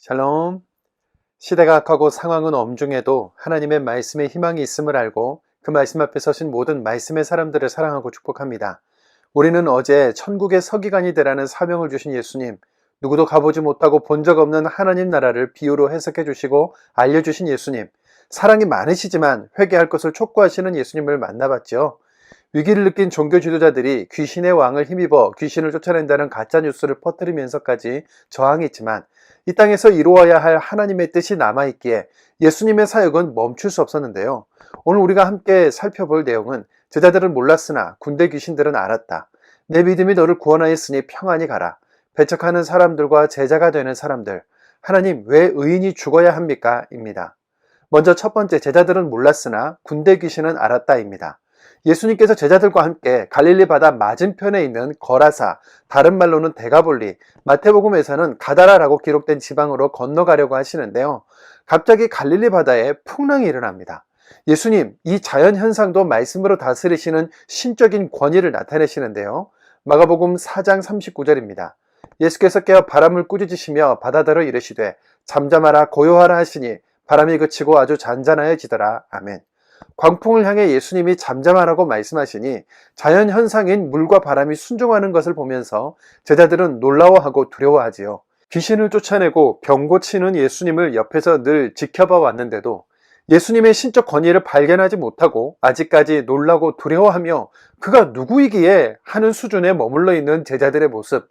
샬롬. 시대가 악하고 상황은 엄중해도 하나님의 말씀에 희망이 있음을 알고 그 말씀 앞에 서신 모든 말씀의 사람들을 사랑하고 축복합니다. 우리는 어제 천국의 서기관이 되라는 사명을 주신 예수님, 누구도 가보지 못하고 본 적 없는 하나님 나라를 비유로 해석해 주시고 알려주신 예수님, 사랑이 많으시지만 회개할 것을 촉구하시는 예수님을 만나봤죠. 위기를 느낀 종교 지도자들이 귀신의 왕을 힘입어 귀신을 쫓아낸다는 가짜 뉴스를 퍼뜨리면서까지 저항했지만 이 땅에서 이루어야 할 하나님의 뜻이 남아있기에 예수님의 사역은 멈출 수 없었는데요. 오늘 우리가 함께 살펴볼 내용은 제자들은 몰랐으나 군대 귀신들은 알았다. 내 믿음이 너를 구원하였으니 평안히 가라. 배척하는 사람들과 제자가 되는 사람들. 하나님, 왜 의인이 죽어야 합니까? 입니다. 먼저 첫 번째, 제자들은 몰랐으나 군대 귀신은 알았다입니다. 예수님께서 제자들과 함께 갈릴리 바다 맞은편에 있는 거라사, 다른 말로는 데가볼리, 마태복음에서는 가다라라고 기록된 지방으로 건너가려고 하시는데요. 갑자기 갈릴리 바다에 풍랑이 일어납니다. 예수님, 이 자연현상도 말씀으로 다스리시는 신적인 권위를 나타내시는데요. 마가복음 4장 39절입니다. 예수께서 깨어 바람을 꾸짖으시며 바다더러 이르시되 잠잠하라 고요하라 하시니 바람이 그치고 아주 잔잔하여지더라. 아멘. 광풍을 향해 예수님이 잠잠하라고 말씀하시니 자연현상인 물과 바람이 순종하는 것을 보면서 제자들은 놀라워하고 두려워하지요. 귀신을 쫓아내고 병 고치는 예수님을 옆에서 늘 지켜봐 왔는데도 예수님의 신적 권위를 발견하지 못하고 아직까지 놀라고 두려워하며 그가 누구이기에 하는 수준에 머물러 있는 제자들의 모습,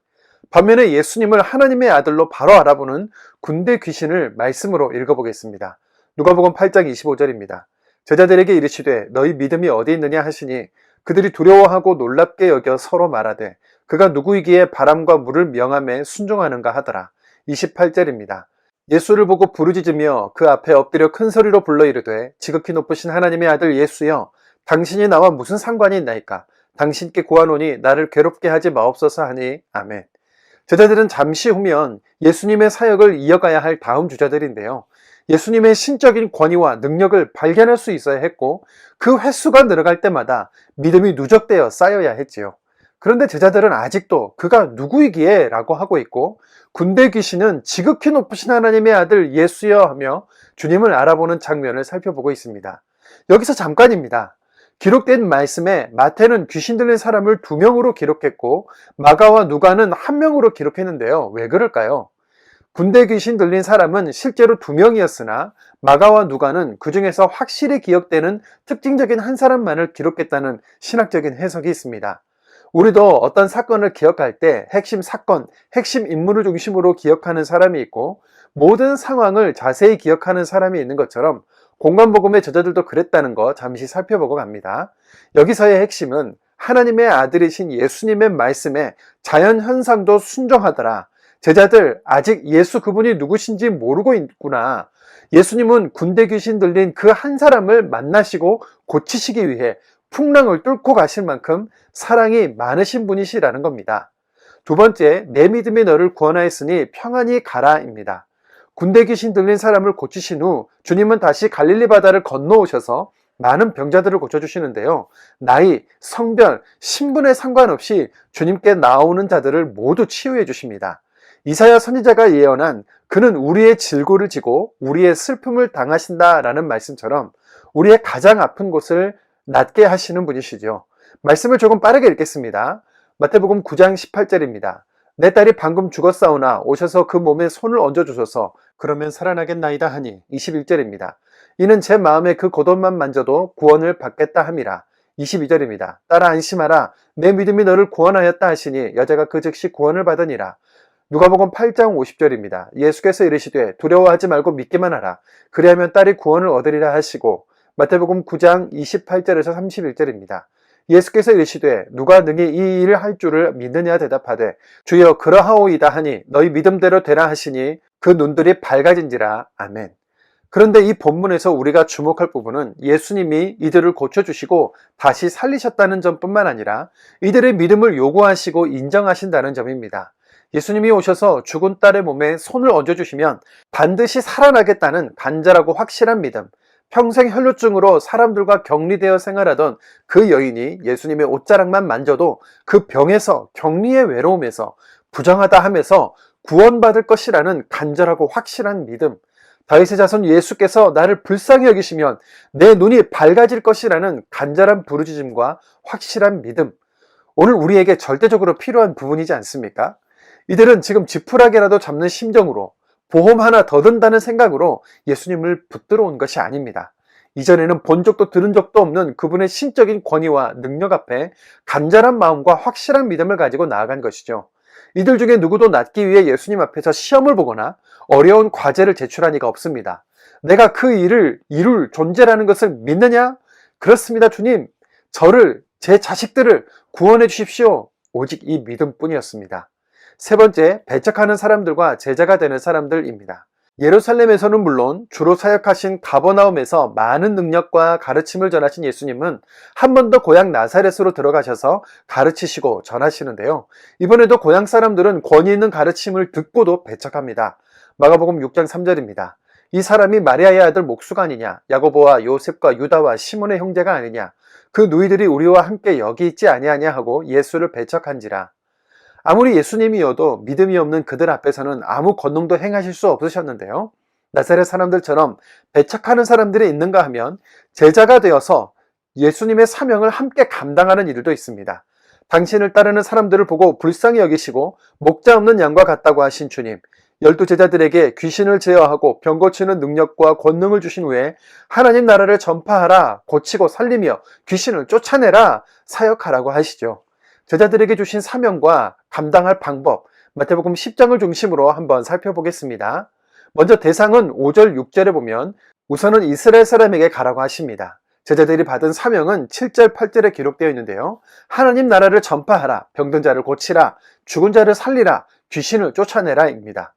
반면에 예수님을 하나님의 아들로 바로 알아보는 군대 귀신을 말씀으로 읽어보겠습니다. 누가복음 8장 25절입니다. 제자들에게 이르시되 너희 믿음이 어디 있느냐 하시니 그들이 두려워하고 놀랍게 여겨 서로 말하되 그가 누구이기에 바람과 물을 명함에 순종하는가 하더라. 28절입니다. 예수를 보고 부르짖으며 그 앞에 엎드려 큰 소리로 불러 이르되 지극히 높으신 하나님의 아들 예수여, 당신이 나와 무슨 상관이 있나이까? 당신께 구하노니 나를 괴롭게 하지 마옵소서 하니. 아멘. 제자들은 잠시 후면 예수님의 사역을 이어가야 할 다음 주자들인데요. 예수님의 신적인 권위와 능력을 발견할 수 있어야 했고 그 횟수가 늘어갈 때마다 믿음이 누적되어 쌓여야 했지요. 그런데 제자들은 아직도 그가 누구이기에 라고 하고 있고 군대 귀신은 지극히 높으신 하나님의 아들 예수여 하며 주님을 알아보는 장면을 살펴보고 있습니다. 여기서 잠깐입니다. 기록된 말씀에 마태는 귀신 들린 사람을 2명으로 기록했고 마가와 누가는 1명으로 기록했는데요. 왜 그럴까요? 군대 귀신 들린 사람은 실제로 2명이었으나 마가와 누가는 그 중에서 확실히 기억되는 특징적인 한 사람만을 기록했다는 신학적인 해석이 있습니다. 우리도 어떤 사건을 기억할 때 핵심 사건, 핵심 인물을 중심으로 기억하는 사람이 있고 모든 상황을 자세히 기억하는 사람이 있는 것처럼 공관복음의 저자들도 그랬다는 거 잠시 살펴보고 갑니다. 여기서의 핵심은 하나님의 아들이신 예수님의 말씀에 자연현상도 순종하더라. 제자들 아직 예수 그분이 누구신지 모르고 있구나. 예수님은 군대 귀신 들린 그 한 사람을 만나시고 고치시기 위해 풍랑을 뚫고 가실 만큼 사랑이 많으신 분이시라는 겁니다. 두 번째, 내 믿음이 너를 구원하였으니 평안히 가라입니다. 군대 귀신 들린 사람을 고치신 후 주님은 다시 갈릴리 바다를 건너오셔서 많은 병자들을 고쳐주시는데요. 나이, 성별, 신분에 상관없이 주님께 나오는 자들을 모두 치유해 주십니다. 이사야 선지자가 예언한 그는 우리의 질고를 지고 우리의 슬픔을 당하신다라는 말씀처럼 우리의 가장 아픈 곳을 낫게 하시는 분이시죠. 말씀을 조금 빠르게 읽겠습니다. 마태복음 9장 18절입니다. 내 딸이 방금 죽었사오나 오셔서 그 몸에 손을 얹어주소서 그러면 살아나겠나이다 하니. 21절입니다. 이는 제 마음에 그 겉옷만 만져도 구원을 받겠다 함이라. 22절입니다. 딸아 안심하라 내 믿음이 너를 구원하였다 하시니 여자가 그 즉시 구원을 받으니라. 누가복음 8장 50절입니다. 예수께서 이르시되 두려워하지 말고 믿기만 하라. 그리하면 딸이 구원을 얻으리라 하시고 마태복음 9장 28절에서 31절입니다. 예수께서 이르시되 누가 능히 이 일을 할 줄을 믿느냐 대답하되 주여 그러하오이다 하니 너희 믿음대로 되라 하시니 그 눈들이 밝아진지라. 아멘. 그런데 이 본문에서 우리가 주목할 부분은 예수님이 이들을 고쳐주시고 다시 살리셨다는 점뿐만 아니라 이들의 믿음을 요구하시고 인정하신다는 점입니다. 예수님이 오셔서 죽은 딸의 몸에 손을 얹어주시면 반드시 살아나겠다는 간절하고 확실한 믿음, 평생 혈루증으로 사람들과 격리되어 생활하던 그 여인이 예수님의 옷자락만 만져도 그 병에서, 격리의 외로움에서, 부정하다 함에서 구원받을 것이라는 간절하고 확실한 믿음, 다윗의 자손 예수께서 나를 불쌍히 여기시면 내 눈이 밝아질 것이라는 간절한 부르짖음과 확실한 믿음, 오늘 우리에게 절대적으로 필요한 부분이지 않습니까? 이들은 지금 지푸라기라도 잡는 심정으로 보험 하나 더 든다는 생각으로 예수님을 붙들어 온 것이 아닙니다. 이전에는 본 적도 들은 적도 없는 그분의 신적인 권위와 능력 앞에 간절한 마음과 확실한 믿음을 가지고 나아간 것이죠. 이들 중에 누구도 낫기 위해 예수님 앞에서 시험을 보거나 어려운 과제를 제출한 이가 없습니다. 내가 그 일을 이룰 존재라는 것을 믿느냐? 그렇습니다, 주님. 제 자식들을 구원해 주십시오. 오직 이 믿음뿐이었습니다. 세 번째, 배척하는 사람들과 제자가 되는 사람들입니다. 예루살렘에서는 물론 주로 사역하신 가버나움에서 많은 능력과 가르침을 전하신 예수님은 한 번 더 고향 나사렛으로 들어가셔서 가르치시고 전하시는데요. 이번에도 고향 사람들은 권위 있는 가르침을 듣고도 배척합니다. 마가복음 6장 3절입니다. 이 사람이 마리아의 아들 목수가 아니냐? 야고보와 요셉과 유다와 시몬의 형제가 아니냐? 그 누이들이 우리와 함께 여기 있지 아니하냐 하고 예수를 배척한지라. 아무리 예수님이어도 믿음이 없는 그들 앞에서는 아무 권능도 행하실 수 없으셨는데요. 나사렛 사람들처럼 배척하는 사람들이 있는가 하면 제자가 되어서 예수님의 사명을 함께 감당하는 일도 있습니다. 당신을 따르는 사람들을 보고 불쌍히 여기시고 목자 없는 양과 같다고 하신 주님, 12 제자들에게 귀신을 제어하고 병 고치는 능력과 권능을 주신 후에 하나님 나라를 전파하라, 고치고 살리며 귀신을 쫓아내라, 사역하라고 하시죠. 제자들에게 주신 사명과 감당할 방법, 마태복음 10장을 중심으로 한번 살펴보겠습니다. 먼저 대상은 5절, 6절에 보면 우선은 이스라엘 사람에게 가라고 하십니다. 제자들이 받은 사명은 7절, 8절에 기록되어 있는데요. 하나님 나라를 전파하라, 병든 자를 고치라, 죽은 자를 살리라, 귀신을 쫓아내라입니다.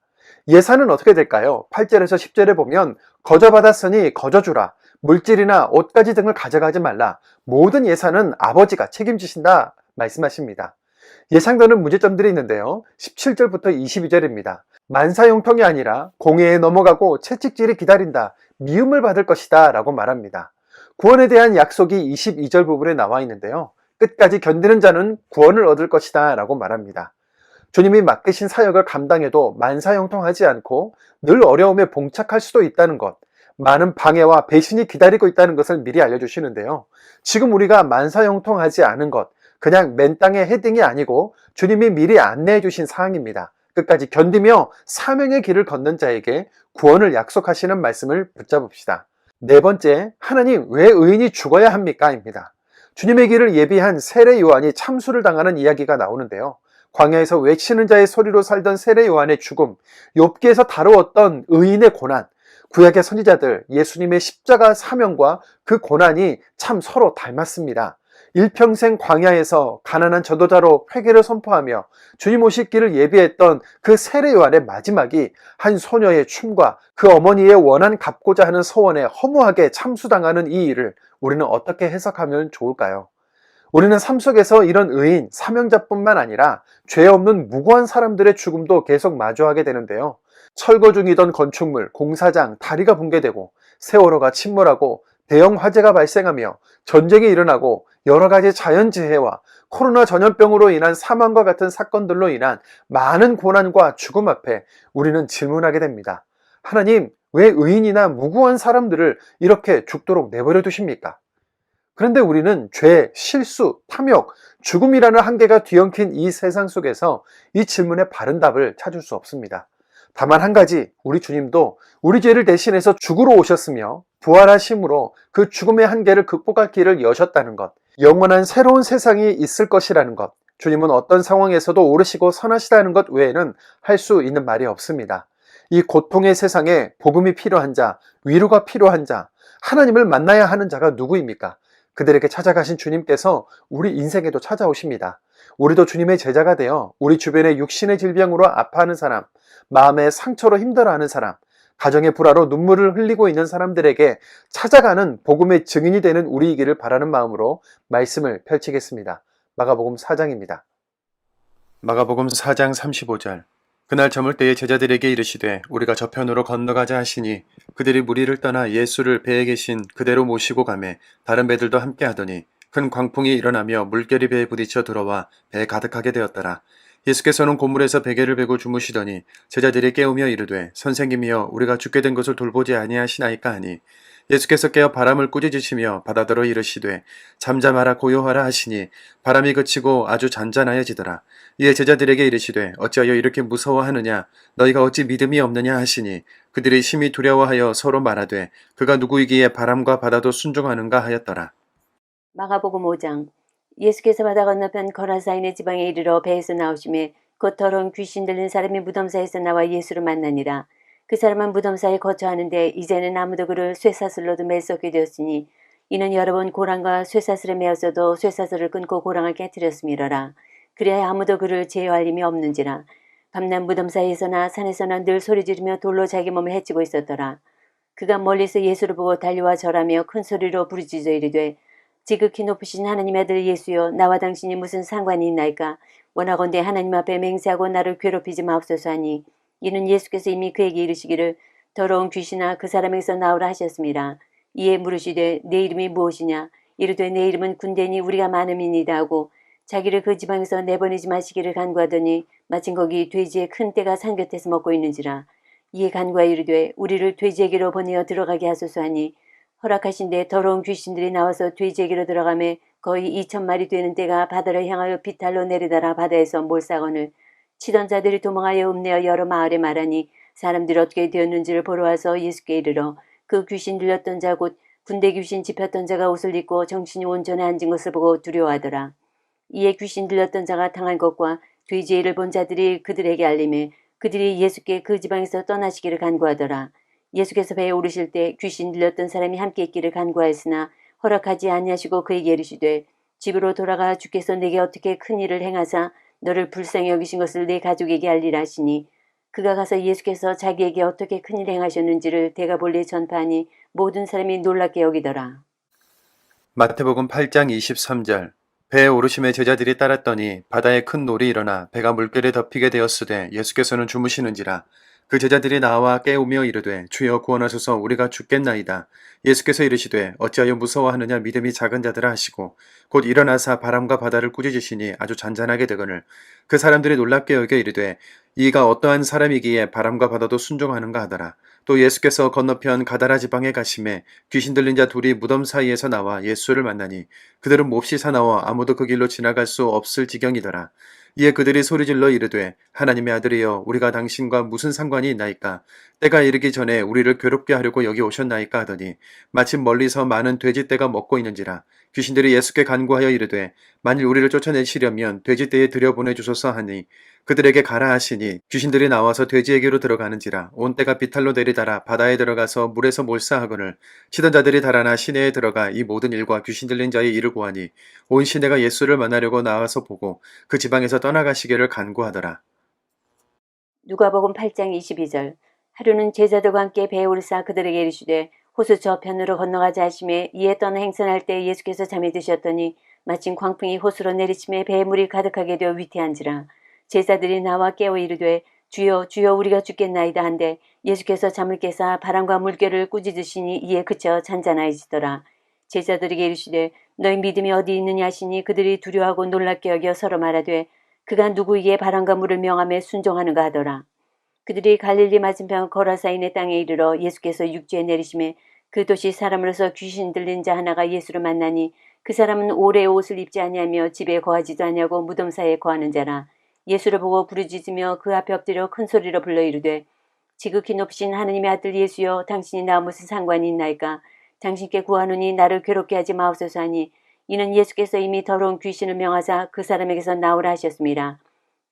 예산은 어떻게 될까요? 8절에서 10절에 보면 거저 받았으니 거저 주라, 물질이나 옷가지 등을 가져가지 말라, 모든 예산은 아버지가 책임지신다 말씀하십니다. 예상되는 문제점들이 있는데요. 17절부터 22절입니다. 만사형통이 아니라 공회에 넘어가고 채찍질이 기다린다, 미움을 받을 것이다 라고 말합니다. 구원에 대한 약속이 22절 부분에 나와 있는데요. 끝까지 견디는 자는 구원을 얻을 것이다 라고 말합니다. 주님이 맡기신 사역을 감당해도 만사형통하지 않고 늘 어려움에 봉착할 수도 있다는 것, 많은 방해와 배신이 기다리고 있다는 것을 미리 알려주시는데요. 지금 우리가 만사형통하지 않은 것, 그냥 맨 땅의 헤딩이 아니고 주님이 미리 안내해 주신 사항입니다. 끝까지 견디며 사명의 길을 걷는 자에게 구원을 약속하시는 말씀을 붙잡읍시다. 네 번째, 하나님 왜 의인이 죽어야 합니까? 입니다. 주님의 길을 예비한 세례 요한이 참수를 당하는 이야기가 나오는데요. 광야에서 외치는 자의 소리로 살던 세례 요한의 죽음, 욥기에서 다루었던 의인의 고난, 구약의 선지자들, 예수님의 십자가 사명과 그 고난이 참 서로 닮았습니다. 일평생 광야에서 가난한 전도자로 회개를 선포하며 주님 오실 길을 예비했던 그 세례 요한의 마지막이 한 소녀의 춤과 그 어머니의 원한 갚고자 하는 소원에 허무하게 참수당하는 이 일을 우리는 어떻게 해석하면 좋을까요? 우리는 삶 속에서 이런 의인, 사명자뿐만 아니라 죄 없는 무고한 사람들의 죽음도 계속 마주하게 되는데요. 철거 중이던 건축물, 공사장, 다리가 붕괴되고 세월호가 침몰하고 대형 화재가 발생하며 전쟁이 일어나고 여러 가지 자연재해와 코로나 전염병으로 인한 사망과 같은 사건들로 인한 많은 고난과 죽음 앞에 우리는 질문하게 됩니다. 하나님, 왜 의인이나 무고한 사람들을 이렇게 죽도록 내버려 두십니까? 그런데 우리는 죄, 실수, 탐욕, 죽음이라는 한계가 뒤엉킨 이 세상 속에서 이 질문에 바른 답을 찾을 수 없습니다. 다만 한 가지, 우리 주님도 우리 죄를 대신해서 죽으러 오셨으며 부활하심으로 그 죽음의 한계를 극복할 길을 여셨다는 것, 영원한 새로운 세상이 있을 것이라는 것, 주님은 어떤 상황에서도 오르시고 선하시다는 것 외에는 할 수 있는 말이 없습니다. 이 고통의 세상에 복음이 필요한 자, 위로가 필요한 자, 하나님을 만나야 하는 자가 누구입니까? 그들에게 찾아가신 주님께서 우리 인생에도 찾아오십니다. 우리도 주님의 제자가 되어 우리 주변에 육신의 질병으로 아파하는 사람, 마음의 상처로 힘들어하는 사람, 가정의 불화로 눈물을 흘리고 있는 사람들에게 찾아가는 복음의 증인이 되는 우리이기를 바라는 마음으로 말씀을 펼치겠습니다. 마가복음 4장입니다. 마가복음 4장 35절. 그날 저물 때에 제자들에게 이르시되 우리가 저편으로 건너가자 하시니 그들이 무리를 떠나 예수를 배에 계신 그대로 모시고 가매 다른 배들도 함께 하더니 큰 광풍이 일어나며 물결이 배에 부딪혀 들어와 배에 가득하게 되었더라. 예수께서는 고물에서 베개를 베고 주무시더니 제자들이 깨우며 이르되 선생님이여 우리가 죽게 된 것을 돌보지 아니하시나이까 하니 예수께서 깨어 바람을 꾸짖으시며 바다더러 이르시되 잠잠하라 고요하라 하시니 바람이 그치고 아주 잔잔하여지더라. 이에 제자들에게 이르시되 어찌하여 이렇게 무서워하느냐 너희가 어찌 믿음이 없느냐 하시니 그들이 심히 두려워하여 서로 말하되 그가 누구이기에 바람과 바다도 순종하는가 하였더라. 마가복음 5장. 예수께서 바다 건너편 거라사인의 지방에 이르러 배에서 나오심에 곧 더러운 귀신 들린 사람이 무덤 사이에서 나와 예수를 만나니라. 그 사람은 무덤 사이에 거처하는데 이제는 아무도 그를 쇠사슬로도 맬 수 없게 되었으니 이는 여러 번 고랑과 쇠사슬에 매었어도 쇠사슬을 끊고 고랑을 깨뜨렸음이러라. 그래야 아무도 그를 제어할 힘이 없는지라. 밤낮 무덤 사이에서나 산에서나 늘 소리 지르며 돌로 자기 몸을 해치고 있었더라. 그가 멀리서 예수를 보고 달려와 절하며 큰 소리로 부르짖어 이르되 지극히 높으신 하나님의 아들 예수여 나와 당신이 무슨 상관이 있나이까. 원하건대 하나님 앞에 맹세하고 나를 괴롭히지 마옵소서 하니 이는 예수께서 이미 그에게 이르시기를 더러운 귀신아 그 사람에게서 나오라 하셨습니다. 이에 물으시되 내 이름이 무엇이냐. 이르되 내 이름은 군대니 우리가 많음이니이다 하고 자기를 그 지방에서 내보내지 마시기를 간구하더니 마침 거기 돼지의 큰 떼가 산 곁에서 먹고 있는지라. 이에 간구하여 이르되 우리를 돼지에게로 보내어 들어가게 하소서 하니 허락하신데 더러운 귀신들이 나와서 돼지에게로 들어가매 거의 2,000마리 되는 떼가 바다를 향하여 비탈로 내려달아 바다에서 몰사건을 치던 자들이 도망하여 읍내어 여러 마을에 말하니 사람들이 어떻게 되었는지를 보러 와서 예수께 이르러 그 귀신 들렸던 자 곧 군대 귀신 집혔던 자가 옷을 입고 정신이 온전히 앉은 것을 보고 두려워하더라. 이에 귀신 들렸던 자가 당한 것과 돼지의 일을 본 자들이 그들에게 알림해 그들이 예수께 그 지방에서 떠나시기를 간구하더라. 예수께서 배에 오르실 때 귀신 들렸던 사람이 함께 있기를 간구하였으나 허락하지 아니하시고 그에게 이르시되 집으로 돌아가 주께서 내게 어떻게 큰 일을 행하사 너를 불쌍히 여기신 것을 내 가족에게 알리라 하시니 그가 가서 예수께서 자기에게 어떻게 큰 일을 행하셨는지를 대가볼리에 전파하니 모든 사람이 놀랍게 여기더라. 마태복음 8장 23절. 배에 오르심에 제자들이 따랐더니 바다에 큰 놀이 일어나 배가 물결에 덮이게 되었으되 예수께서는 주무시는지라. 그 제자들이 나와 깨우며 이르되 주여 구원하소서 우리가 죽겠나이다. 예수께서 이르시되 어찌하여 무서워하느냐 믿음이 작은 자들아 하시고 곧 일어나사 바람과 바다를 꾸짖으시니 아주 잔잔하게 되거늘 그 사람들이 놀랍게 여겨 이르되 이가 어떠한 사람이기에 바람과 바다도 순종하는가 하더라. 또 예수께서 건너편 가다라 지방에 가심에 귀신 들린 자 둘이 무덤 사이에서 나와 예수를 만나니 그들은 몹시 사나워 아무도 그 길로 지나갈 수 없을 지경이더라. 이에 그들이 소리질러 이르되 하나님의 아들이여 우리가 당신과 무슨 상관이 있나이까. 때가 이르기 전에 우리를 괴롭게 하려고 여기 오셨나이까 하더니 마침 멀리서 많은 돼지떼가 먹고 있는지라. 귀신들이 예수께 간구하여 이르되 만일 우리를 쫓아내시려면 돼지떼에 들여보내 주소서 하니 그들에게 가라 하시니 귀신들이 나와서 돼지에게로 들어가는지라. 온 떼가 비탈로 내리달아 바다에 들어가서 물에서 몰사하거늘 치던 자들이 달아나 시내에 들어가 이 모든 일과 귀신 들린 자의 일을 고하니 온 시내가 예수를 만나려고 나와서 보고 그 지방에서 떠나가시기를 간구하더라. 누가복음 8장 22절. 하루는 제자들과 함께 배에 오르사 그들에게 이르시되 호수 저편으로 건너가자 하시매 이에 떠나 행선할 때 예수께서 잠이 드셨더니 마침 광풍이 호수로 내리침에 배에 물이 가득하게 되어 위태한지라. 제자들이 나와 깨어 이르되 주여 주여 우리가 죽겠나이다 한데 예수께서 잠을 깨사 바람과 물결을 꾸짖으시니 이에 그쳐 잔잔하여지더라. 제자들에게 이르시되 너희 믿음이 어디 있느냐 하시니 그들이 두려워하고 놀랍게 여겨 서로 말하되 그가 누구에게 바람과 물을 명함에 순종하는가 하더라. 그들이 갈릴리 맞은편 거라사인의 땅에 이르러 예수께서 육지에 내리심에 그 도시 사람으로서 귀신 들린 자 하나가 예수를 만나니 그 사람은 오래 옷을 입지 아니하며 집에 거하지도 아니하고 무덤 사이에 거하는 자라. 예수를 보고 부르짖으며 그 앞에 엎드려 큰 소리로 불러 이르되 지극히 높으신 하느님의 아들 예수여 당신이 나와 무슨 상관이 있나이까. 당신께 구하노니 나를 괴롭게 하지 마옵소서 하니 이는 예수께서 이미 더러운 귀신을 명하사 그 사람에게서 나오라 하셨습니다.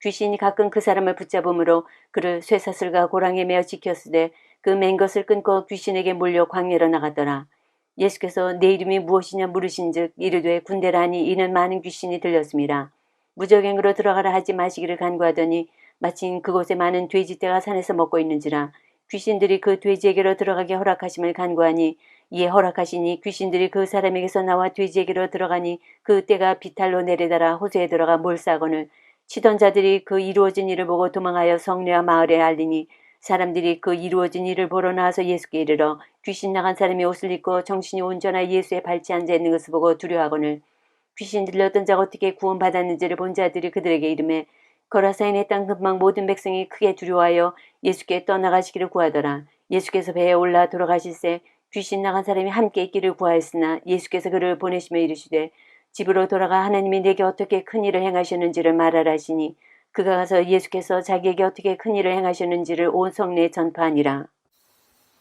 귀신이 가끔 그 사람을 붙잡음으로 그를 쇠사슬과 고랑에 매어 지켰으되 그 맨 것을 끊고 귀신에게 몰려 광야로 나가더라. 예수께서 내 이름이 무엇이냐 물으신즉 이르되 군대라니 이는 많은 귀신이 들렸습니다. 무적행으로 들어가라 하지 마시기를 간구하더니 마침 그곳에 많은 돼지떼가 산에서 먹고 있는지라. 귀신들이 그 돼지에게로 들어가게 허락하심을 간구하니 이에 허락하시니 귀신들이 그 사람에게서 나와 돼지에게로 들어가니 그 떼가 비탈로 내려달아 호수에 들어가 몰사거늘 치던 자들이 그 이루어진 일을 보고 도망하여 성내와 마을에 알리니 사람들이 그 이루어진 일을 보러 나와서 예수께 이르러 귀신 나간 사람이 옷을 입고 정신이 온전한 예수의 발치에 앉아 있는 것을 보고 두려워하거늘 귀신 들렸던 자가 어떻게 구원받았는지를 본 자들이 그들에게 이르매 거라사인의 땅 근방 모든 백성이 크게 두려워하여 예수께 떠나가시기를 구하더라. 예수께서 배에 올라 돌아가실새 귀신 나간 사람이 함께 있기를 구하였으나 예수께서 그를 보내시며 이르시되 집으로 돌아가 하나님이 내게 어떻게 큰 일을 행하셨는지를 말하라 하시니 그가 가서 예수께서 자기에게 어떻게 큰 일을 행하셨는지를 온 성내에 전파하니라.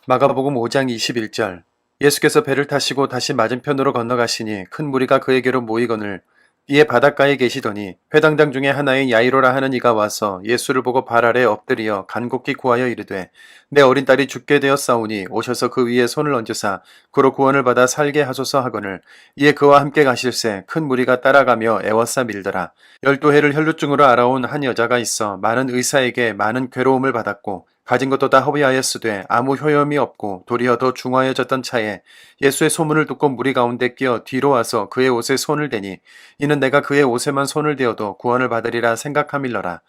마가복음 5장 21절. 예수께서 배를 타시고 다시 맞은편으로 건너가시니 큰 무리가 그에게로 모이거늘 이에 바닷가에 계시더니 회당장 중에 하나인 야이로라 하는 이가 와서 예수를 보고 발 아래 엎드리어 간곡히 구하여 이르되 내 어린 딸이 죽게 되었사오니 오셔서 그 위에 손을 얹으사 그로 구원을 받아 살게 하소서 하거늘 이에 그와 함께 가실새 큰 무리가 따라가며 애워싸 밀더라. 12해를 혈루증으로 알아온 한 여자가 있어 많은 의사에게 많은 괴로움을 받았고 가진 것도 다 허비하였으되 아무 효염이 없고 도리어 더 중하여졌던 차에 예수의 소문을 듣고 무리 가운데 끼어 뒤로 와서 그의 옷에 손을 대니 이는 내가 그의 옷에만 손을 대어도 구원을 받으리라 생각함일러라.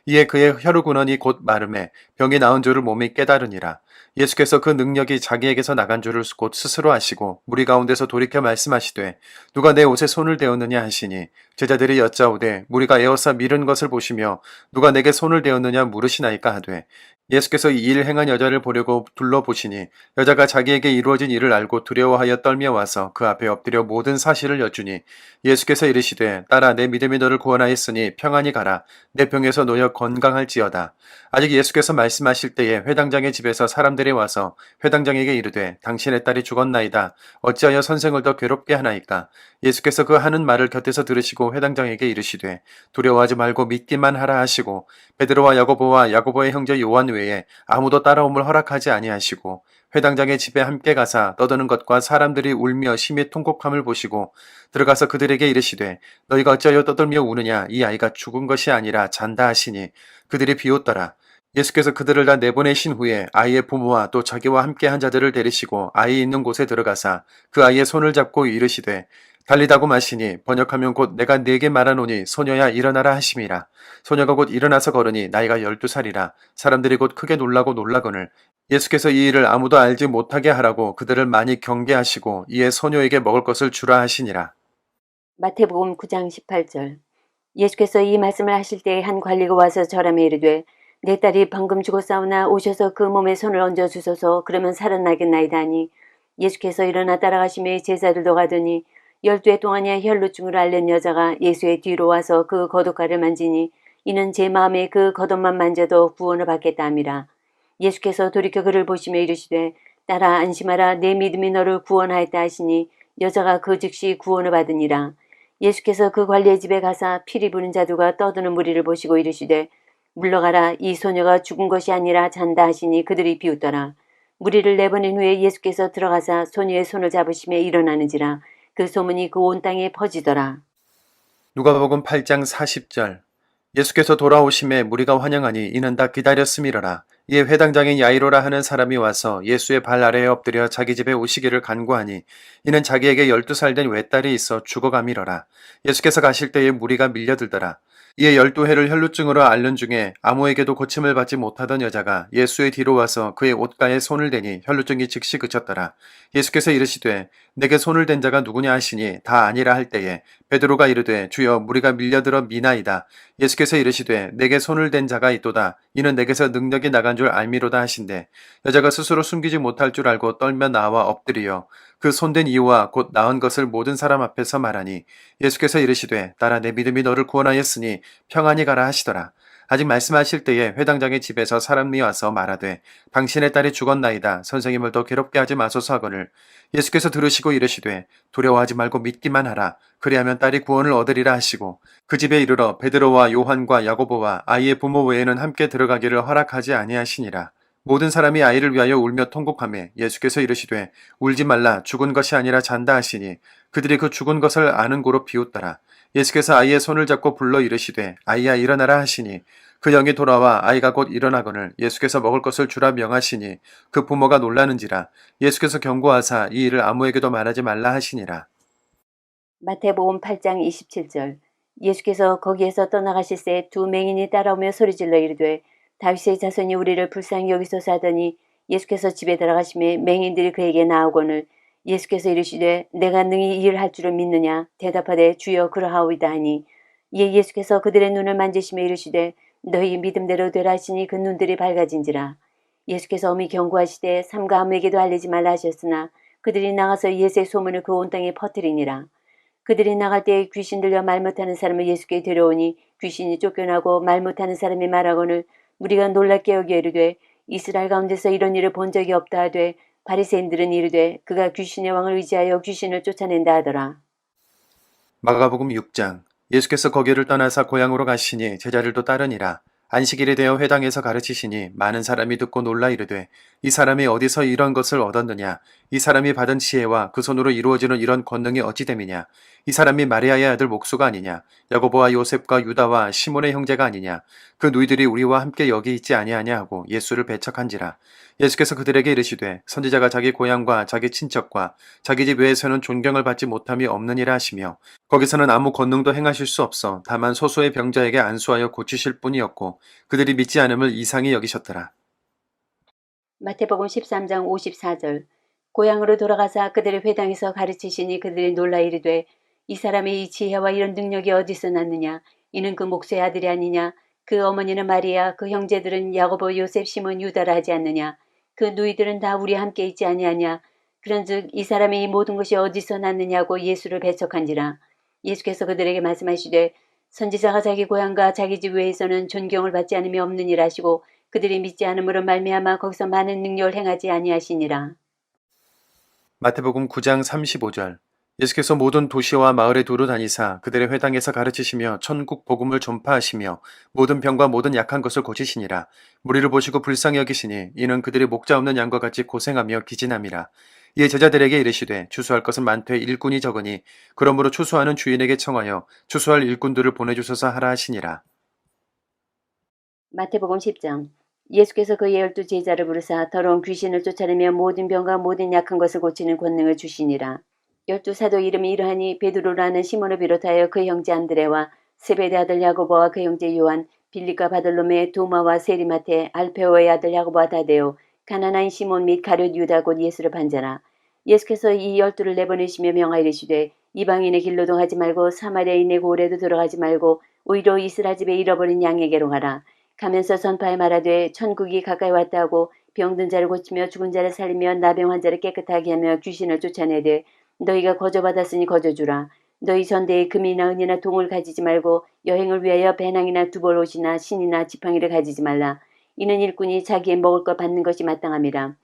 이에 그의 혈루군원이 곧 마름에 병이 나은 줄을 몸이 깨달으니라. 예수께서 그 능력이 자기에게서 나간 줄을 곧 스스로 아시고 무리 가운데서 돌이켜 말씀하시되 누가 내 옷에 손을 대었느냐 하시니 제자들이 여짜오되 무리가 에워싸 밀은 것을 보시며 누가 내게 손을 대었느냐 물으시나이까 하되 예수께서 이 일을 행한 여자를 보려고 둘러보시니 여자가 자기에게 이루어진 일을 알고 두려워하여 떨며 와서 그 앞에 엎드려 모든 사실을 여쭈니 예수께서 이르시되 딸아 내 믿음이 너를 구원하였으니 평안히 가라 내 병에서 놓여 건강할지어다. 아직 예수께서 말씀하실 때에 회당장의 집에서 사람들이 와서 회당장에게 이르되 당신의 딸이 죽었나이다. 어찌하여 선생을 더 괴롭게 하나이까. 예수께서 그 하는 말을 곁에서 들으시고 회당장에게 이르시되 두려워하지 말고 믿기만 하라 하시고 베드로와 야고보와 야고보의 형제 요한 외에 아무도 따라옴을 허락하지 아니하시고 회당장의 집에 함께 가사 떠드는 것과 사람들이 울며 심히 통곡함을 보시고 들어가서 그들에게 이르시되 너희가 어찌하여 떠들며 우느냐 이 아이가 죽은 것이 아니라 잔다 하시니 그들이 비웃더라. 예수께서 그들을 다 내보내신 후에 아이의 부모와 또 자기와 함께 한 자들을 데리시고 아이 있는 곳에 들어가사 그 아이의 손을 잡고 이르시되 달리다고 마시니 번역하면 곧 내가 네게 말하노니 소녀야 일어나라 하심이라. 소녀가 곧 일어나서 걸으니 나이가 12살이라 사람들이 곧 크게 놀라고 놀라거늘 예수께서 이 일을 아무도 알지 못하게 하라고 그들을 많이 경계하시고 이에 소녀에게 먹을 것을 주라 하시니라. 마태복음 9장 18절. 예수께서 이 말씀을 하실 때에 한 관리가 와서 절하며 이르되 내 딸이 방금 죽었사오나 오셔서 그 몸에 손을 얹어 주소서 그러면 살아나겠나이다 하니 예수께서 일어나 따라가시며 제자들도 가더니 12해 동안이야 혈루증으로 앓는 여자가 예수의 뒤로 와서 그 겉옷가를 만지니 이는 제 마음에 그 겉옷만 만져도 구원을 받겠다 함이라. 예수께서 돌이켜 그를 보시며 이르시되 딸아 안심하라 내 믿음이 너를 구원하였다 하시니 여자가 그 즉시 구원을 받으니라. 예수께서 그 관리의 집에 가사 피리 부는 자들과 떠드는 무리를 보시고 이르시되 물러가라 이 소녀가 죽은 것이 아니라 잔다 하시니 그들이 비웃더라. 무리를 내보낸 후에 예수께서 들어가사 소녀의 손을 잡으시며 일어나는지라 그 소문이 그 온 땅에 퍼지더라. 누가복음 8장 40절. 예수께서 돌아오심에 무리가 환영하니 이는 다 기다렸음이러라. 이에 회당장인 야이로라 하는 사람이 와서 예수의 발 아래에 엎드려 자기 집에 오시기를 간구하니 이는 자기에게 12살 된 외딸이 있어 죽어감이러라. 예수께서 가실 때에 무리가 밀려들더라. 이에 12해를 혈루증으로 앓는 중에 아무에게도 고침을 받지 못하던 여자가 예수의 뒤로 와서 그의 옷가에 손을 대니 혈루증이 즉시 그쳤더라. 예수께서 이르시되 내게 손을 댄 자가 누구냐 하시니 다 아니라 할 때에 베드로가 이르되 주여 무리가 밀려들어 미나이다. 예수께서 이르시되 내게 손을 댄 자가 있도다. 이는 내게서 능력이 나간 줄 알미로다 하신대. 여자가 스스로 숨기지 못할 줄 알고 떨며 나와 엎드리어 그 손댄 이유와 곧 나은 것을 모든 사람 앞에서 말하니 예수께서 이르시되 딸아 내 믿음이 너를 구원하였으니 평안히 가라 하시더라. 아직 말씀하실 때에 회당장의 집에서 사람이 와서 말하되 당신의 딸이 죽었나이다. 선생님을 더 괴롭게 하지 마소서 하거늘 예수께서 들으시고 이르시되 두려워하지 말고 믿기만 하라. 그리하면 딸이 구원을 얻으리라 하시고 그 집에 이르러 베드로와 요한과 야고보와 아이의 부모 외에는 함께 들어가기를 허락하지 아니하시니라. 모든 사람이 아이를 위하여 울며 통곡하며 예수께서 이르시되 울지 말라 죽은 것이 아니라 잔다 하시니 그들이 그 죽은 것을 아는 고로 비웃더라. 예수께서 아이의 손을 잡고 불러 이르시되 아이야 일어나라 하시니 그 영이 돌아와 아이가 곧 일어나거늘 예수께서 먹을 것을 주라 명하시니 그 부모가 놀라는지라. 예수께서 경고하사 이 일을 아무에게도 말하지 말라 하시니라. 마태복음 8장 27절. 예수께서 거기에서 떠나가실새 두 맹인이 따라오며 소리질러 이르되 다윗의 자손이 우리를 불쌍히 여기소서 하더니 예수께서 집에 들어가시매 맹인들이 그에게 나오거늘 예수께서 이르시되 내가 능히 이 일을 할 줄을 믿느냐 대답하되 주여 그러하오이다 하니 이에 예수께서 그들의 눈을 만지시며 이르시되 너희 믿음대로 되라 하시니 그 눈들이 밝아진지라. 예수께서 엄히 경고하시되 삼가 아무에게도 알리지 말라 하셨으나 그들이 나가서 예수의 소문을 그 온 땅에 퍼뜨리니라. 그들이 나갈 때에 귀신 들려 말 못하는 사람을 예수께 데려오니 귀신이 쫓겨나고 말 못하는 사람이 말하거늘 우리가 놀랍게 여겨 이르되 이스라엘 가운데서 이런 일을 본 적이 없다 하되 바리새인들은 이르되 그가 귀신의 왕을 의지하여 귀신을 쫓아낸다 하더라. 마가복음 6장. 예수께서 거기를 떠나사 고향으로 가시니 제자들도 따르니라. 안식일이 되어 회당에서 가르치시니 많은 사람이 듣고 놀라 이르되 이 사람이 어디서 이런 것을 얻었느냐? 이 사람이 받은 지혜와 그 손으로 이루어지는 이런 권능이 어찌 됨이냐? 이 사람이 마리아의 아들 목수가 아니냐? 야고보와 요셉과 유다와 시몬의 형제가 아니냐? 그 누이들이 우리와 함께 여기 있지 아니하냐 하고 예수를 배척한지라. 예수께서 그들에게 이르시되 선지자가 자기 고향과 자기 친척과 자기 집 외에서는 존경을 받지 못함이 없느니라 하시며 거기서는 아무 권능도 행하실 수 없어 다만 소수의 병자에게 안수하여 고치실 뿐이었고 그들이 믿지 않음을 이상히 여기셨더라. 마태복음 13장 54절. 고향으로 돌아가사 그들의 회당에서 가르치시니 그들이 놀라 이르되 이 사람의 이 지혜와 이런 능력이 어디서 났느냐? 이는 그 목수의 아들이 아니냐? 그 어머니는 마리아, 그 형제들은 야고보, 요셉, 시몬, 유다라 하지 않느냐? 그 누이들은 다 우리 함께 있지 아니하냐? 그런즉 이 사람의 이 모든 것이 어디서 났느냐고 예수를 배척한지라. 예수께서 그들에게 말씀하시되 선지자가 자기 고향과 자기 집 외에서는 존경을 받지 않음이 없느니라 하시고 그들이 믿지 않음으로 말미암아 거기서 많은 능력을 행하지 아니하시니라. 마태복음 9장 35절. 예수께서 모든 도시와 마을에 두루 다니사 그들의 회당에서 가르치시며 천국 복음을 전파하시며 모든 병과 모든 약한 것을 고치시니라. 무리를 보시고 불쌍히 여기시니 이는 그들이 목자 없는 양과 같이 고생하며 기진함이라. 이에 제자들에게 이르시되 추수할 것은 많되 일꾼이 적으니 그러므로 추수하는 주인에게 청하여 추수할 일꾼들을 보내주소서 하라 하시니라. 마태복음 10장. 예수께서 그의 12제자를 부르사 더러운 귀신을 쫓아내며 모든 병과 모든 약한 것을 고치는 권능을 주시니라. 12사도 이름이 이러하니 베드로라는 시몬을 비롯하여 그 형제 안드레와 세베대 아들 야고보와 그 형제 요한, 빌립과 바돌로메, 도마와 세리마테, 알페오의 아들 야고보와 다데오, 가나나인 시몬 및 가룟 유다 곧 예수를 반자라. 예수께서 이 12를 내보내시며 명하이르시되 이방인의 길로도 가지 말고 사마리아인의 고을에도 들어가지 말고 오히려 이스라엘 집에 잃어버린 양에게로 가라. 가면서 선파에 말하되 천국이 가까이 왔다 하고 병든 자를 고치며 죽은 자를 살리며 나병 환자를 깨끗하게 하며 귀신을 쫓아내되 너희가 거저받았으니 거저주라. 너희 전대에 금이나 은이나 동을 가지지 말고 여행을 위하여 배낭이나 두벌 옷이나 신이나 지팡이를 가지지 말라. 이는 일꾼이 자기의 먹을 것 받는 것이 마땅함이라.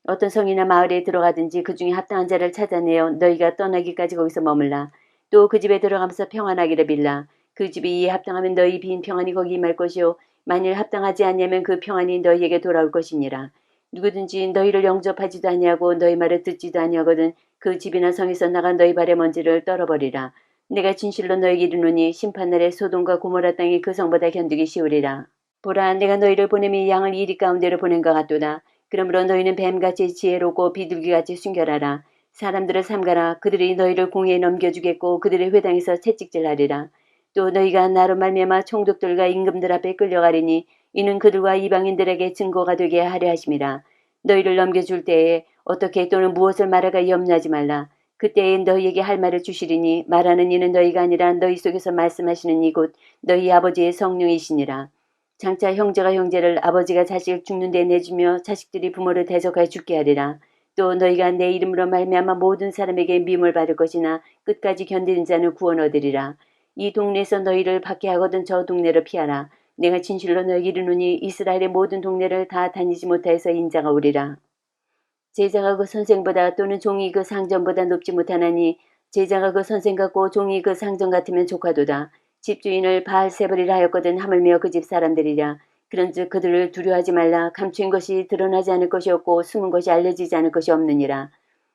어떤 성이나 마을에 들어가든지 그 중에 합당한 자를 찾아내어 너희가 떠나기까지 거기서 머물라. 또 그 집에 들어가면서 평안하기를 빌라. 그 집이 이에 합당하면 너희 빈 평안이 거기 임할 것이요 만일 합당하지 않냐면 그 평안이 너희에게 돌아올 것이니라. 누구든지 너희를 영접하지도 아니하고 너희 말을 듣지도 아니하거든 그 집이나 성에서 나간 너희 발의 먼지를 떨어버리라. 내가 진실로 너희에게 이르노니 심판날에 소돔과 고모라 땅이 그 성보다 견디기 쉬우리라. 보라 내가 너희를 보냄이 양을 이리 가운데로 보낸 것 같도다. 그러므로 너희는 뱀같이 지혜롭고 비둘기같이 순결하라. 사람들을 삼가라. 그들이 너희를 공회에 넘겨주겠고 그들의 회당에서 채찍질하리라. 또 너희가 나로 말미암아 총독들과 임금들 앞에 끌려가리니 이는 그들과 이방인들에게 증거가 되게 하려 하심이라. 너희를 넘겨줄 때에 어떻게 또는 무엇을 말할까 염려하지 말라. 그때에 너희에게 할 말을 주시리니 말하는 이는 너희가 아니라 너희 속에서 말씀하시는 이곳 너희 아버지의 성령이시니라. 장차 형제가 형제를 아버지가 자식을 죽는 데 내주며 자식들이 부모를 대적하여 죽게 하리라. 또 너희가 내 이름으로 말미암아 모든 사람에게 미움을 받을 것이나 끝까지 견디는 자는 구원 얻으리라. 이 동네에서 너희를 밖에 하거든 저 동네를 피하라. 내가 진실로 너희에게 이르노니 이스라엘의 모든 동네를 다 다니지 못하여서 인자가 오리라. 제자가 그 선생보다 또는 종이 그 상전보다 높지 못하나니 제자가 그 선생 같고 종이 그 상전 같으면 조카도다. 집주인을 바알세불이라 하였거든 하물며 그 집 사람들이랴. 그런즉 그들을 두려워하지 말라. 감추인 것이 드러나지 않을 것이 없고 숨은 것이 알려지지 않을 것이 없느니라.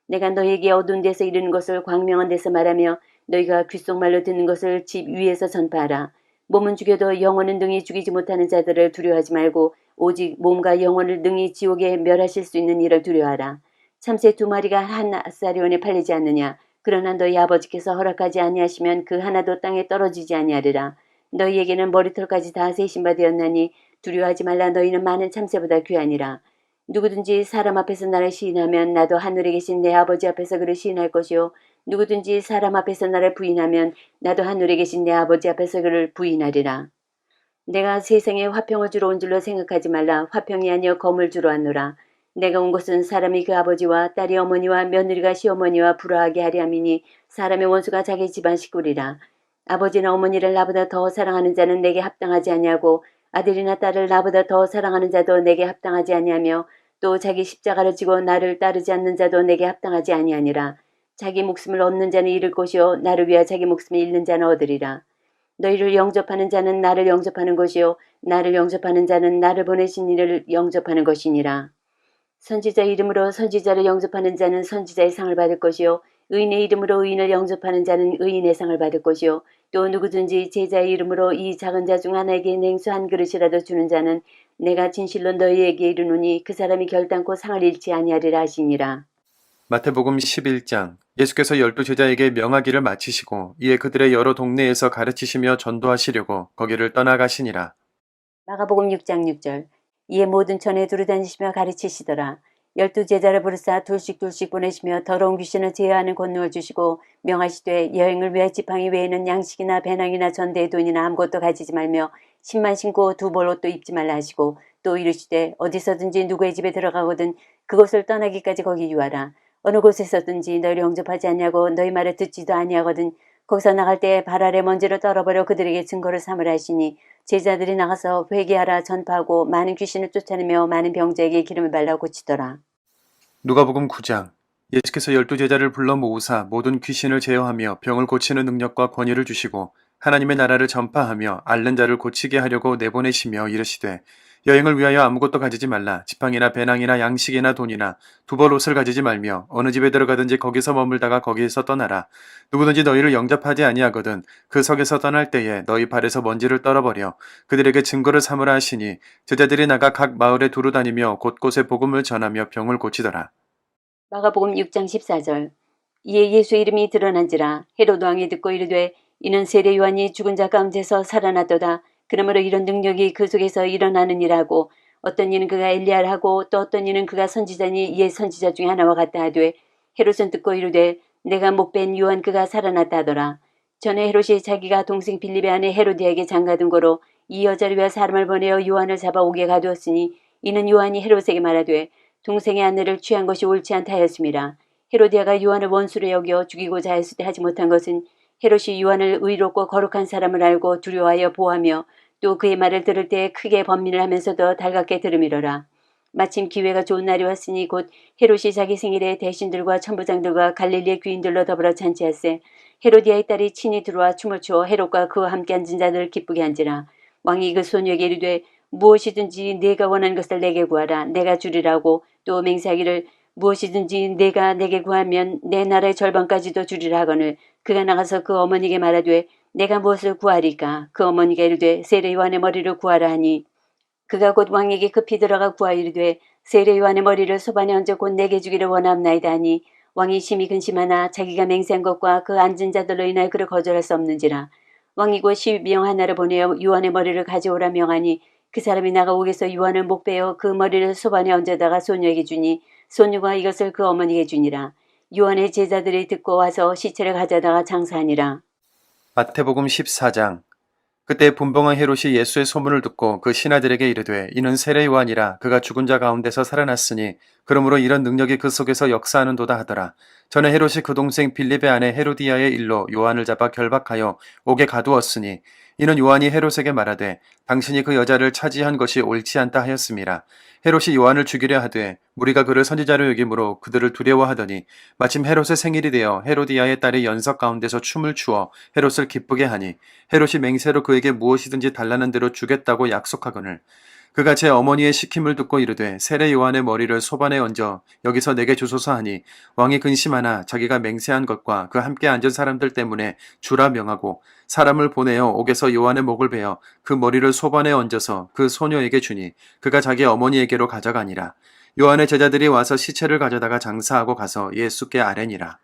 내가 너희에게 어두운 데서 이르는 것을 광명한 데서 말하며 너희가 귓속말로 듣는 것을 집 위에서 전파하라. 몸은 죽여도 영혼은 능히 죽이지 못하는 자들을 두려워하지 말고 오직 몸과 영혼을 능히 지옥에 멸하실 수 있는 이를 두려워하라. 참새 2마리가 한 아사리온에 팔리지 않느냐. 그러나 너희 아버지께서 허락하지 아니하시면 그 하나도 땅에 떨어지지 아니하리라. 너희에게는 머리털까지 다 세신 바 되었나니 두려워하지 말라. 너희는 많은 참새보다 귀하니라. 누구든지 사람 앞에서 나를 시인하면 나도 하늘에 계신 내 아버지 앞에서 그를 시인할 것이요 누구든지 사람 앞에서 나를 부인하면 나도 하늘에 계신 내 아버지 앞에서 그를 부인하리라. 내가 세상에 화평을 주러 온 줄로 생각하지 말라. 화평이 아니여 검을 주러 왔노라. 내가 온 것은 사람이 그 아버지와 딸이 어머니와 며느리가 시어머니와 불화하게 하리 함이니 사람의 원수가 자기 집안 식구리라. 아버지나 어머니를 나보다 더 사랑하는 자는 내게 합당하지 아니하고 아들이나 딸을 나보다 더 사랑하는 자도 내게 합당하지 아니하며 또 자기 십자가를 지고 나를 따르지 않는 자도 내게 합당하지 아니하니라. 자기 목숨을 얻는 자는 잃을 것이요 나를 위하여 자기 목숨을 잃는 자는 얻으리라. 너희를 영접하는 자는 나를 영접하는 것이요 나를 영접하는 자는 나를 보내신 이를 영접하는 것이니라. 선지자 이름으로 선지자를 영접하는 자는 선지자의 상을 받을 것이요 의인의 이름으로 의인을 영접하는 자는 의인의 상을 받을 것이요 또 누구든지 제자의 이름으로 이 작은 자 중 하나에게 냉수 한 그릇이라도 주는 자는 내가 진실로 너희에게 이르노니 그 사람이 결단코 상을 잃지 아니하리라 하시니라. 마태복음 11장. 예수께서 12제자에게 명하기를 마치시고 이에 그들의 여러 동네에서 가르치시며 전도하시려고 거기를 떠나가시니라. 마가복음 6장 6절. 이에 모든 천에 두루다니시며 가르치시더라. 12제자를 부르사 둘씩 보내시며 더러운 귀신을 제어하는 권능을 주시고 명하시되 여행을 위해 지팡이 외에는 양식이나 배낭이나 전대의 돈이나 아무것도 가지지 말며 신만 신고 두 벌 옷도 입지 말라 하시고 또 이르시되 어디서든지 누구의 집에 들어가거든 그곳을 떠나기까지 거기 유하라. 어느 곳에서든지 너희를 영접하지 아니하고 너희 말을 듣지도 아니하거든 거기서 나갈 때 발 아래 먼지를 떨어버려 그들에게 증거를 삼으라 하시니 제자들이 나가서 회개하라 전파하고 많은 귀신을 쫓아내며 많은 병자에게 기름을 발라 고치더라. 누가복음 9장. 예수께서 12제자를 불러 모으사 모든 귀신을 제어하며 병을 고치는 능력과 권위를 주시고 하나님의 나라를 전파하며 앓는 자를 고치게 하려고 내보내시며 이르시되 여행을 위하여 아무것도 가지지 말라. 지팡이나 배낭이나 양식이나 돈이나 두 벌 옷을 가지지 말며 어느 집에 들어가든지 거기서 머물다가 거기에서 떠나라. 누구든지 너희를 영접하지 아니하거든 그 석에서 떠날 때에 너희 발에서 먼지를 떨어버려 그들에게 증거를 삼으라 하시니 제자들이 나가 각 마을에 두루 다니며 곳곳에 복음을 전하며 병을 고치더라. 마가복음 6장 14절. 이에 예수 이름이 드러난지라 헤로드 왕이 듣고 이르되 이는 세례 요한이 죽은 자 가운데서 살아났도다. 그러므로 이런 능력이 그 속에서 일어나느니라고 어떤 이는 그가 엘리야를 하고 또 어떤 이는 그가 선지자니 이에 선지자 중에 하나와 같다 하되 헤롯은 듣고 이르되 내가 목벤 요한 그가 살아났다 하더라. 전에 헤롯이 자기가 동생 빌립의 아내 헤로디에게 장가든 거로 이 여자를 위하여 사람을 보내어 요한을 잡아 옥에 가두었으니 이는 요한이 헤롯에게 말하되 동생의 아내를 취한 것이 옳지 않다 하였습니다. 헤로디아가 요한을 원수로 여겨 죽이고자 하였을 때 하지 못한 것은 헤롯이 요한을 의롭고 거룩한 사람을 알고 두려워하여 보호하며 또 그의 말을 들을 때 크게 번민을 하면서도 달갑게 들음이로라. 마침 기회가 좋은 날이 왔으니 곧 헤롯이 자기 생일에 대신들과 천부장들과 갈릴리의 귀인들로 더불어 잔치하세 헤로디아의 딸이 친히 들어와 춤을 추어 헤롯과 그와 함께 앉은 자들을 기쁘게 한지라. 왕이 그 소녀에게 이르되 무엇이든지 네가 원하는 것을 내게 구하라 내가 주리라고 또 맹세하기를 무엇이든지 네가 내게 구하면 내 나라의 절반까지도 주리라 하거늘 그가 나가서 그 어머니에게 말하되 내가 무엇을 구하리까 그 어머니가 이르되 세례 요한의 머리를 구하라 하니 그가 곧 왕에게 급히 들어가 구하여 이르되 세례 요한의 머리를 소반에 얹어 곧 내게 주기를 원하옵나이다 하니 왕이 심히 근심하나 자기가 맹세한 것과 그 앉은 자들로 인하여 그를 거절할 수 없는지라. 왕이 곧 시비병 하나를 보내어 요한의 머리를 가져오라 명하니 그 사람이 나가 옥에서 요한을 목베어 그 머리를 소반에 얹어다가 소녀에게 주니 소녀가 이것을 그 어머니에게 주니라. 요한의 제자들이 듣고 와서 시체를 가져다가 장사하니라. 마태복음 14장. 그때 분봉한 헤롯이 예수의 소문을 듣고 그 신하들에게 이르되 이는 세례 요한이라 그가 죽은 자 가운데서 살아났으니 그러므로 이런 능력이 그 속에서 역사하는도다 하더라. 전에 헤롯이 그 동생 빌립의 아내 헤로디아의 일로 요한을 잡아 결박하여 옥에 가두었으니 이는 요한이 헤롯에게 말하되 당신이 그 여자를 차지한 것이 옳지 않다 하였음이라. 헤롯이 요한을 죽이려 하되 무리가 그를 선지자로 여김으로 그들을 두려워하더니 마침 헤롯의 생일이 되어 헤로디아의 딸이 연석 가운데서 춤을 추어 헤롯을 기쁘게 하니 헤롯이 맹세로 그에게 무엇이든지 달라는 대로 주겠다고 약속하거늘 그가 제 어머니의 시킴을 듣고 이르되 세례 요한의 머리를 소반에 얹어 여기서 내게 주소서 하니 왕이 근심하나 자기가 맹세한 것과 그 함께 앉은 사람들 때문에 주라 명하고 사람을 보내어 옥에서 요한의 목을 베어 그 머리를 소반에 얹어서 그 소녀에게 주니 그가 자기 어머니에게로 가져가니라. 요한의 제자들이 와서 시체를 가져다가 장사하고 가서 예수께 아뢰니라.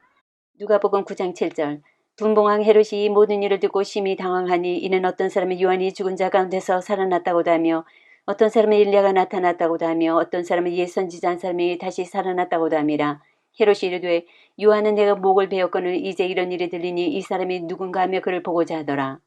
누가복음 9장 7절. 분봉왕 헤롯이 이 모든 일을 듣고 심히 당황하니 이는 어떤 사람이 요한이 죽은 자 가운데서 살아났다고도 하며 어떤 사람은 일리야가 나타났다고도 하며 어떤 사람은 옛 선지자 한 사람이 다시 살아났다고도 함이라. 헤롯이 이르되 요한은 내가 목을 베었거늘 이제 이런 일이 들리니 이 사람이 누군가 하며 그를 보고자 하더라.